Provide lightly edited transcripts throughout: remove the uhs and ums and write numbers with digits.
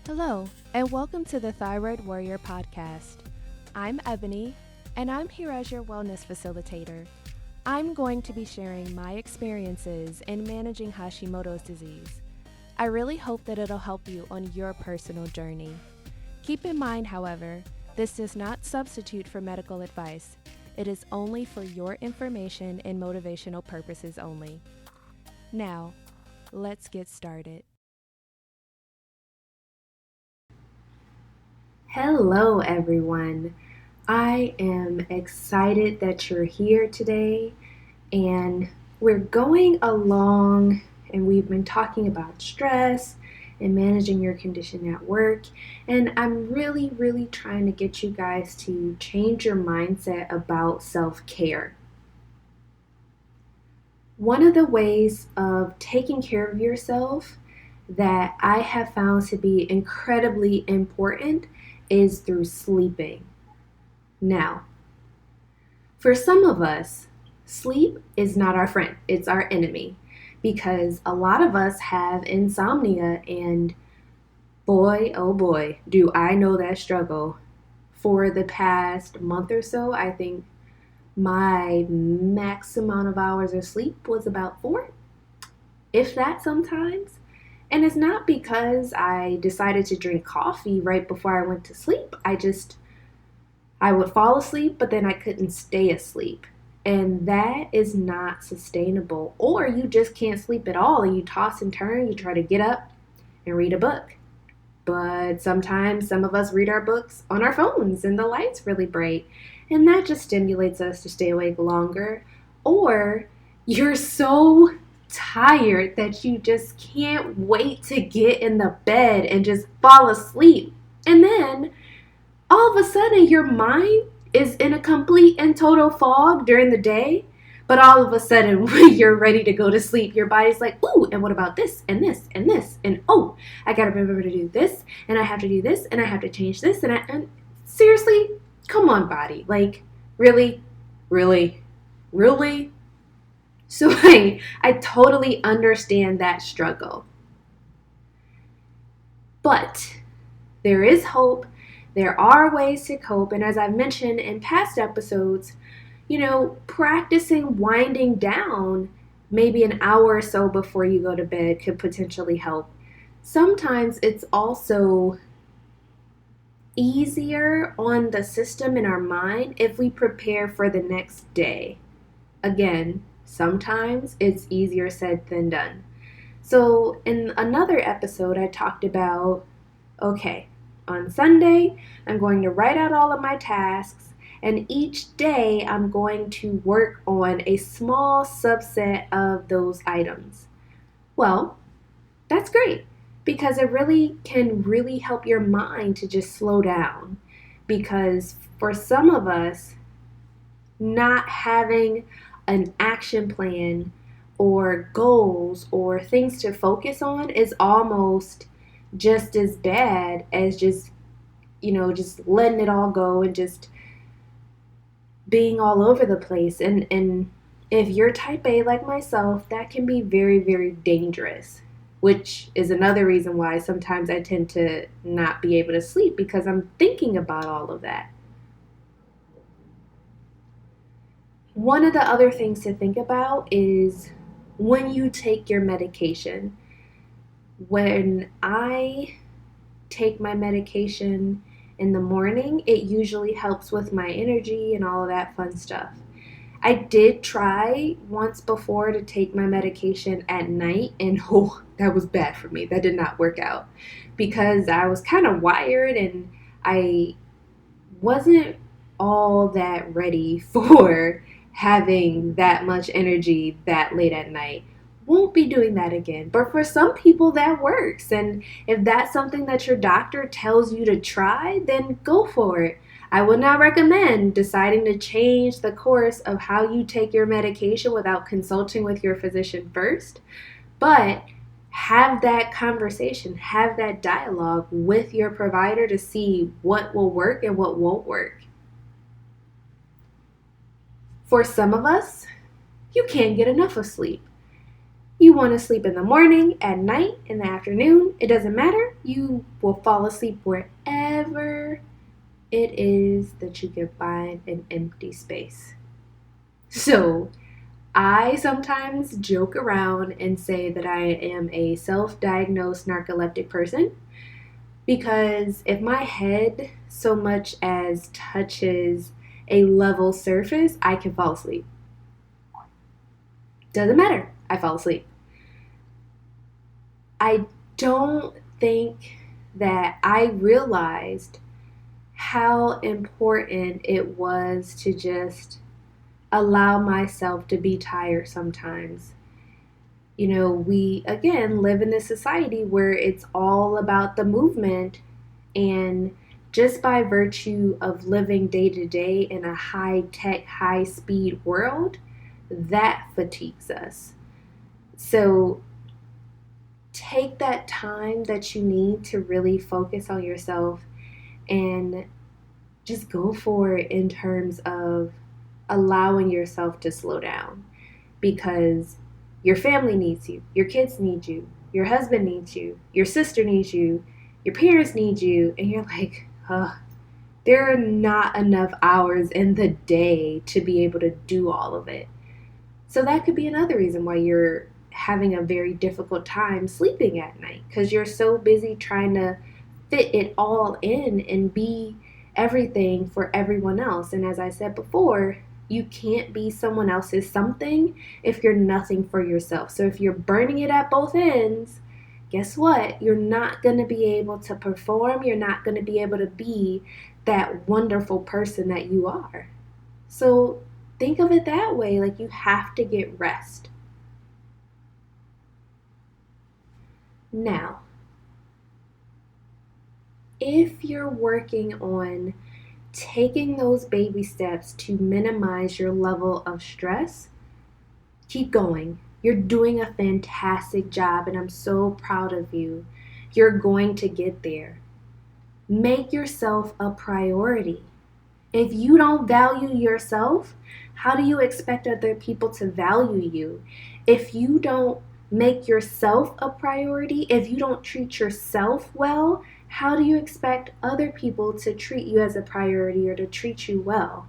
Hello, and welcome to the Thyroid Warrior podcast. I'm Ebony, and I'm here as your wellness facilitator. I'm going to be sharing my experiences in managing Hashimoto's disease. I really hope that it'll help you on your personal journey. Keep in mind, however, this does not substitute for medical advice. It is only for your information and motivational purposes only. Now, let's get started. Hello, everyone. I am excited that you're here today, and we're going along, and we've been talking about stress and managing your condition at work, and I'm really trying to get you guys to change your mindset about self-care. One of the ways of taking care of yourself that I have found to be incredibly important is through sleeping. Now, for some of us, sleep is not our friend, it's our enemy, because a lot of us have insomnia, and boy, oh boy, do I know that struggle. For the past month or so, I think my max amount of hours of sleep was about 4, if that sometimes. And it's not because I decided to drink coffee right before I went to sleep. I would fall asleep, but then I couldn't stay asleep. And that is not sustainable. Or you just can't sleep at all and you toss and turn, you try to get up and read a book. But sometimes some of us read our books on our phones and the light's really bright. And that just stimulates us to stay awake longer. Or you're so tired that you just can't wait to get in the bed and just fall asleep. And then all of a sudden your mind is in a complete and total fog during the day, but all of a sudden when you're ready to go to sleep, your body's like, ooh, and what about this and this and this, and oh, I gotta remember to do this, and I have to do this, and I have to change this, and seriously, come on, body, like, really. So I totally understand that struggle. But there is hope. There are ways to cope. And as I've mentioned in past episodes, practicing winding down maybe an hour or so before you go to bed could potentially help. Sometimes it's also easier on the system in our mind if we prepare for the next day. Again, sometimes it's easier said than done. So in another episode, I talked about, okay, on Sunday, I'm going to write out all of my tasks, and each day I'm going to work on a small subset of those items. Well, that's great, because it can really help your mind to just slow down. Because for some of us, not having an action plan or goals or things to focus on is almost just as bad as just letting it all go and just being all over the place. And if you're type A like myself, that can be very dangerous, which is another reason why sometimes I tend to not be able to sleep, because I'm thinking about all of that. One of the other things to think about is when you take your medication. When I take my medication in the morning, it usually helps with my energy and all of that fun stuff. I did try once before to take my medication at night, and that was bad for me. That did not work out because I was kind of wired and I wasn't all that ready for having that much energy that late at night. Won't be doing that again. But for some people that works. And if that's something that your doctor tells you to try, then go for it. I would not recommend deciding to change the course of how you take your medication without consulting with your physician first. But have that conversation, have that dialogue with your provider to see what will work and what won't work. For some of us, you can't get enough of sleep. You want to sleep in the morning, at night, in the afternoon, it doesn't matter. You will fall asleep wherever it is that you can find an empty space. So I sometimes joke around and say that I am a self-diagnosed narcoleptic person because if my head so much as touches a level surface, I can fall asleep. Doesn't matter. I fall asleep. I don't think that I realized how important it was to just allow myself to be tired sometimes. You know, we again live in this society where it's all about the movement, and just by virtue of living day to day in a high tech, high speed world, that fatigues us. So take that time that you need to really focus on yourself and just go for it in terms of allowing yourself to slow down, because your family needs you, your kids need you, your husband needs you, your sister needs you, your parents need you, and you're like, there are not enough hours in the day to be able to do all of it. So that could be another reason why you're having a very difficult time sleeping at night, because you're so busy trying to fit it all in and be everything for everyone else. And as I said before, you can't be someone else's something if you're nothing for yourself. So if you're burning it at both ends, guess what? You're not going to be able to perform. You're not going to be able to be that wonderful person that you are. So think of it that way, like you have to get rest. Now, if you're working on taking those baby steps to minimize your level of stress, keep going. You're doing a fantastic job, and I'm so proud of you. You're going to get there. Make yourself a priority. If you don't value yourself, how do you expect other people to value you? If you don't make yourself a priority, if you don't treat yourself well, how do you expect other people to treat you as a priority or to treat you well?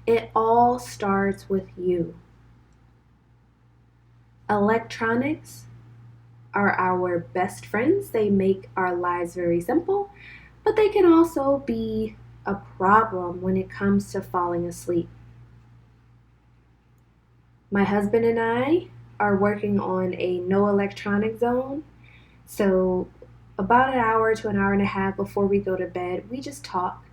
It all starts with you. Electronics are our best friends. They make our lives very simple, but they can also be a problem when it comes to falling asleep. My husband and I are working on a no electronic zone. So about an hour to an hour and a half before we go to bed, we just talk.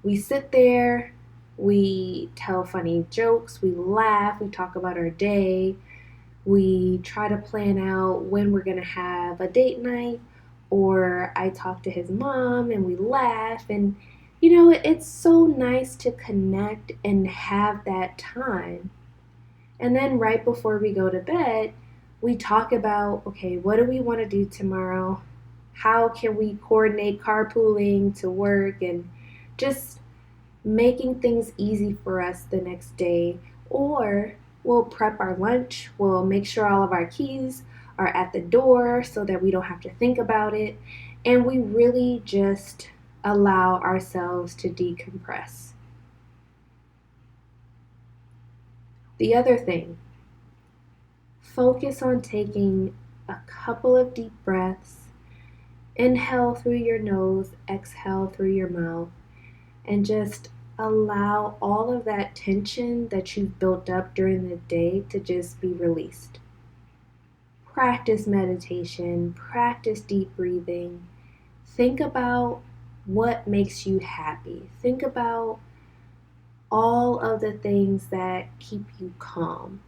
We sit there, we tell funny jokes, we laugh, we talk about our day. We try to plan out when we're going to have a date night, or I talk to his mom and we laugh. And, it's so nice to connect and have that time. And then right before we go to bed, we talk about, okay, what do we want to do tomorrow? How can we coordinate carpooling to work and just making things easy for us the next day? Or we'll prep our lunch. We'll make sure all of our keys are at the door so that we don't have to think about it. And we really just allow ourselves to decompress. The other thing, focus on taking a couple of deep breaths. Inhale through your nose, exhale through your mouth, and just allow all of that tension that you've built up during the day to just be released. Practice meditation, practice deep breathing. Think about what makes you happy. Think about all of the things that keep you calm.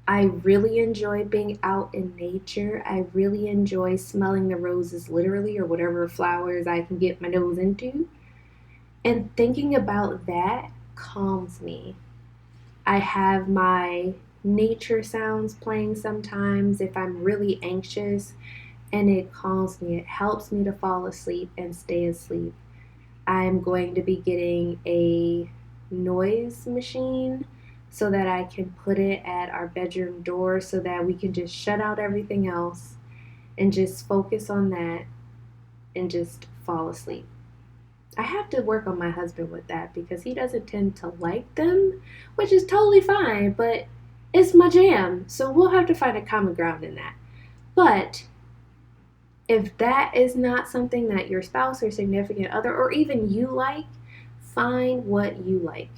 I really enjoy being out in nature. I really enjoy smelling the roses, literally, or whatever flowers I can get my nose into. And thinking about that calms me. I have my nature sounds playing sometimes if I'm really anxious, and it calms me. It helps me to fall asleep and stay asleep. I'm going to be getting a noise machine so that I can put it at our bedroom door so that we can just shut out everything else and just focus on that and just fall asleep. I have to work on my husband with that because he doesn't tend to like them, which is totally fine, but it's my jam. So we'll have to find a common ground in that. But if that is not something that your spouse or significant other or even you like, find what you like.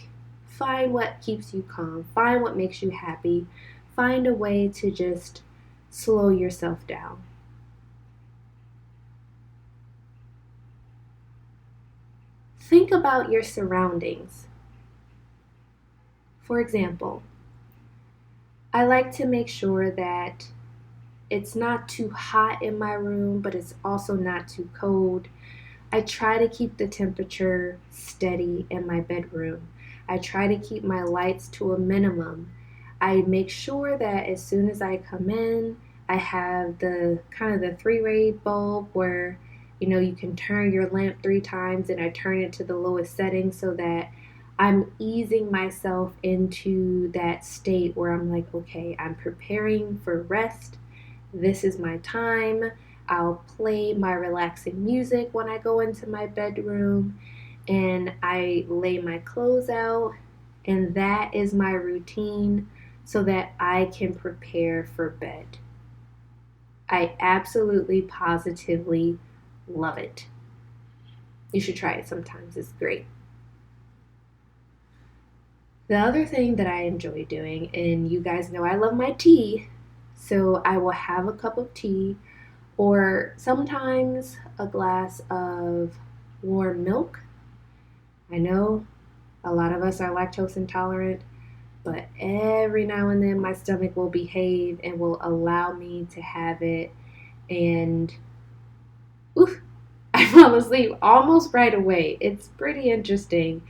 Find what keeps you calm. Find what makes you happy. Find a way to just slow yourself down. Think about your surroundings. For example, I like to make sure that it's not too hot in my room, but it's also not too cold. I try to keep the temperature steady in my bedroom. I try to keep my lights to a minimum. I make sure that as soon as I come in, I have the kind of the 3-ray bulb where you can turn your lamp 3 times, and I turn it to the lowest setting so that I'm easing myself into that state where I'm like, okay, I'm preparing for rest. This is my time. I'll play my relaxing music when I go into my bedroom, and I lay my clothes out, and that is my routine so that I can prepare for bed. I absolutely, positively love it. You should try it sometimes. It's great. The other thing that I enjoy doing, and you guys know I love my tea, so I will have a cup of tea or sometimes a glass of warm milk. I know a lot of us are lactose intolerant, but every now and then my stomach will behave and will allow me to have it, and oof, I fall asleep almost right away. It's pretty interesting.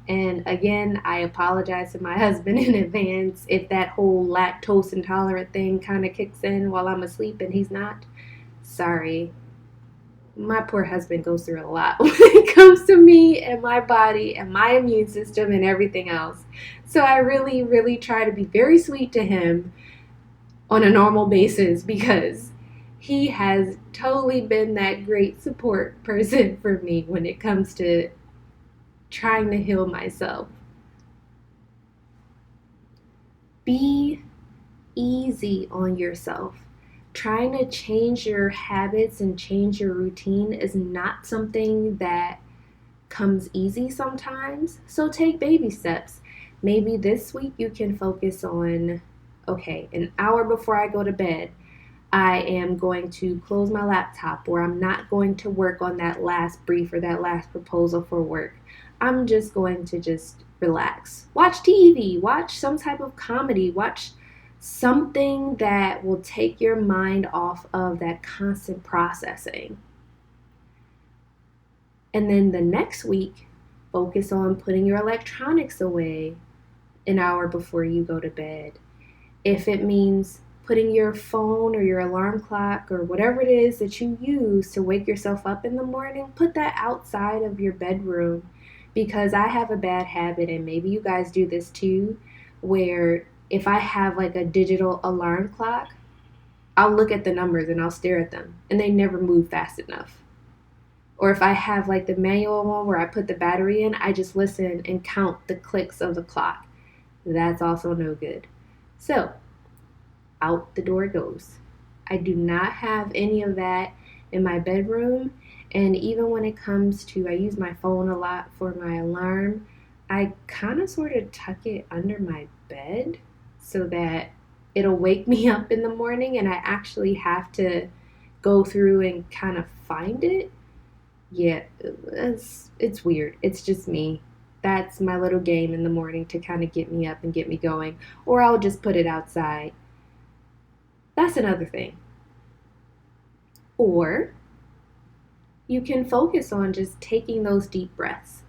And again, I apologize to my husband in advance if that whole lactose intolerant thing kind of kicks in while I'm asleep and he's not. Sorry. My poor husband goes through a lot when it comes to me and my body and my immune system and everything else. So I really, really try to be very sweet to him on a normal basis because he has totally been that great support person for me when it comes to trying to heal myself. Be easy on yourself. Trying to change your habits and change your routine is not something that comes easy sometimes. So take baby steps. Maybe this week you can focus on, okay, an hour before I go to bed, I am going to close my laptop, or I'm not going to work on that last brief or that last proposal for work. I'm just going to just relax. Watch TV, watch some type of comedy, watch something that will take your mind off of that constant processing. And then the next week, focus on putting your electronics away an hour before you go to bed. If it means putting your phone or your alarm clock or whatever it is that you use to wake yourself up in the morning, put that outside of your bedroom. Because I have a bad habit, and maybe you guys do this too, where if I have like a digital alarm clock, I'll look at the numbers and I'll stare at them, and they never move fast enough. Or if I have like the manual one where I put the battery in, I just listen and count the clicks of the clock. That's also no good. So, out the door goes. I do not have any of that in my bedroom. And even when it comes to, I use my phone a lot for my alarm, I kind of sort of tuck it under my bed so that it'll wake me up in the morning and I actually have to go through and kind of find it. Yeah, it's weird. It's just me. That's my little game in the morning to kind of get me up and get me going. Or I'll just put it outside. That's another thing. Or you can focus on just taking those deep breaths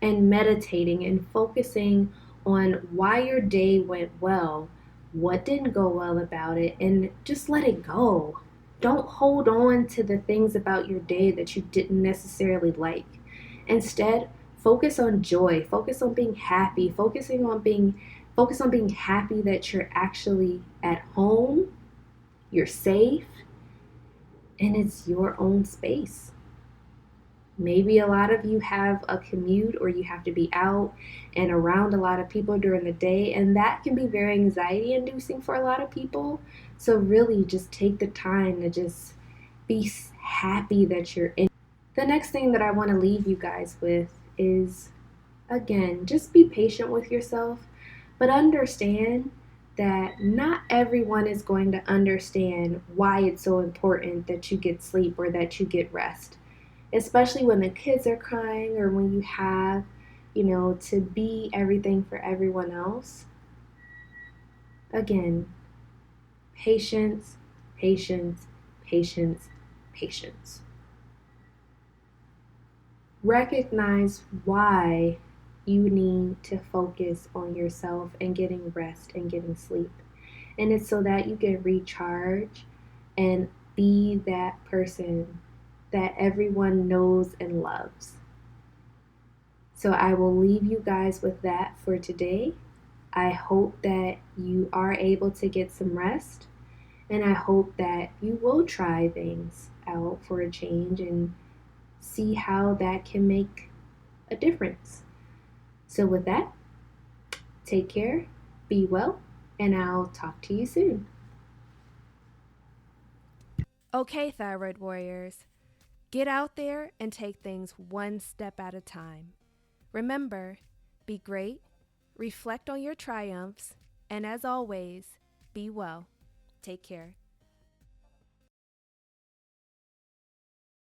and meditating and focusing on why your day went well, what didn't go well about it, and just let it go. Don't hold on to the things about your day that you didn't necessarily like. Instead, focus on joy, focus on being happy, focusing on being Focus on being happy that you're actually at home, you're safe, and it's your own space. Maybe a lot of you have a commute or you have to be out and around a lot of people during the day, and that can be very anxiety inducing for a lot of people. So, really, just take the time to just be happy that you're in. The next thing that I want to leave you guys with is, again, just be patient with yourself, but understand that not everyone is going to understand why it's so important that you get sleep or that you get rest, especially when the kids are crying or when you have, to be everything for everyone else. Again, patience, patience, patience, patience. Recognize why you need to focus on yourself and getting rest and getting sleep. And it's so that you can recharge and be that person that everyone knows and loves. So I will leave you guys with that for today. I hope that you are able to get some rest, and I hope that you will try things out for a change and see how that can make a difference. So with that, take care, be well, and I'll talk to you soon. Okay, Thyroid Warriors, get out there and take things one step at a time. Remember, be great, reflect on your triumphs, and as always, be well. Take care.